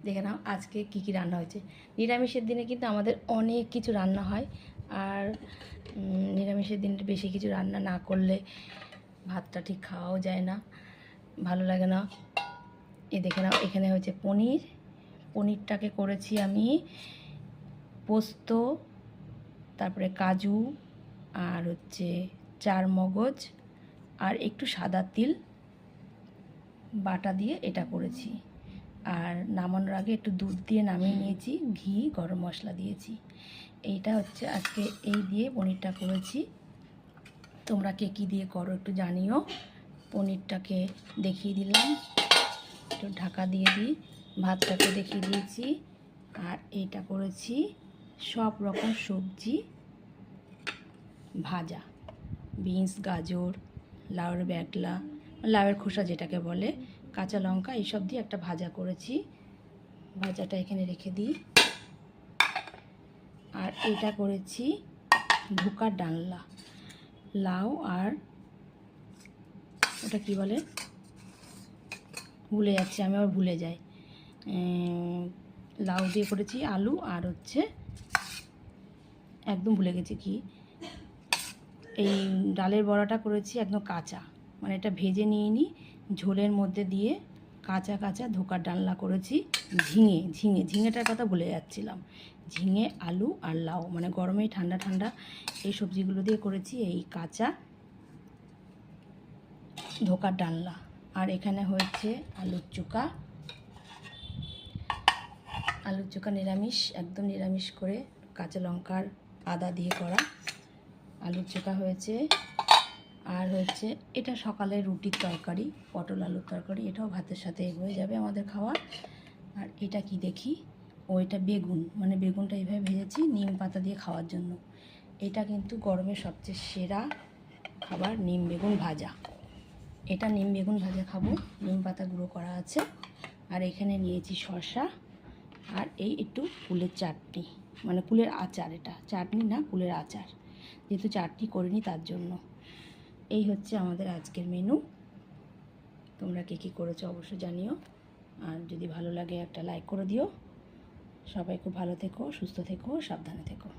দেখে নাও আজকে কী কী রান্না হয়েছে। নিরামিষের দিনে কিন্তু আমাদের অনেক কিছু রান্না হয়, আর নিরামিষের দিনে বেশি কিছু রান্না না করলে ভাতটা ঠিক খাওয়াও যায় না, ভালো লাগে না। দেখে নাও, এখানে হয়েছে পনির। পনিরটাকে করেছি আমি পোস্ত, তারপরে কাজু, আর হচ্ছে চার মগজ আর একটু সাদা তিল বাটা দিয়ে এটা করেছি। আর নামানোর আগে একটু দুধ দিয়ে নামিয়ে নিয়েছি, ঘি গরম মশলা দিয়েছি। এইটা হচ্ছে আজকে এই দিয়ে পনিরটা করেছি। তোমরা কে কী দিয়ে করো একটু জানিও। পনিরটাকে দেখিয়ে দিলাম, একটু ঢাকা দিয়ে দিই। ভাতটাকে দেখিয়ে দিয়েছি। আর এইটা করেছি সব রকম সবজি ভাজা, বিনস, গাজর, লাউয়ের ব্যাটলা, লাউয়ের খোসা যেটাকে বলে, কাঁচা লঙ্কা, এইসব দিয়ে একটা ভাজা করেছি। ভাজাটা এখানে রেখে দিই। আর এটা করেছি ধোকার ডালনা, লাউ আর ওটা কি বলে ভুলে যাচ্ছি আমি, আবার ভুলে যাই। লাউ দিয়ে করেছি, আলু, আর হচ্ছে একদম ভুলে গেছি কি, এই ডালের বড়াটা করেছি একদম কাঁচা, মানে এটা ভেজে নিয়ে নিই, ঝোলের মধ্যে দিয়ে কাঁচা কাঁচা ধোকার ডালনা করেছি। ঝিঙেটার কথা ভুলে যাচ্ছিলাম। ঝিঙে, আলু আর লাউ, মানে গরমেই ঠান্ডা ঠান্ডা এই সবজিগুলো দিয়ে করেছি এই কাঁচা ধোকার ডালনা। আর এখানে হয়েছে আলুর চোখা নিরামিষ, একদম নিরামিষ করে কাঁচা লঙ্কার আদা দিয়ে করা আলুর চোখা হয়েছে। আর হচ্ছে এটা সকালে রুটির তরকারি, পটল আলুর তরকারি, এটাও ভাতের সাথে হয়ে যাবে আমাদের খাওয়া। আর এটা কি দেখি, এটা বেগুন, মানে বেগুনটা এইভাবে ভেজেছি নিম পাতা দিয়ে খাওয়ার জন্য। এটা কিন্তু গরমের সবচেয়ে সেরা খাবার, নিম বেগুন ভাজা। এটা নিম বেগুন ভাজা খাবো, নিম পাতা গুঁড়ো করা আছে। আর এখানে নিয়েছি শসা, আর এই একটু কুলের চাটনি, মানে কুলের আচার, এটা চাটনি না কুলের আচার, যেহেতু চাটনি করিনি তার জন্য। এই হচ্ছে আমাদের আজকের মেনু। তোমরা কে কী করেছো অবশ্যই জানিও। আর যদি ভালো লাগে একটা লাইক করে দিও। সবাই খুব ভালো থেকো, সুস্থ থেকো, সাবধানে থেকো।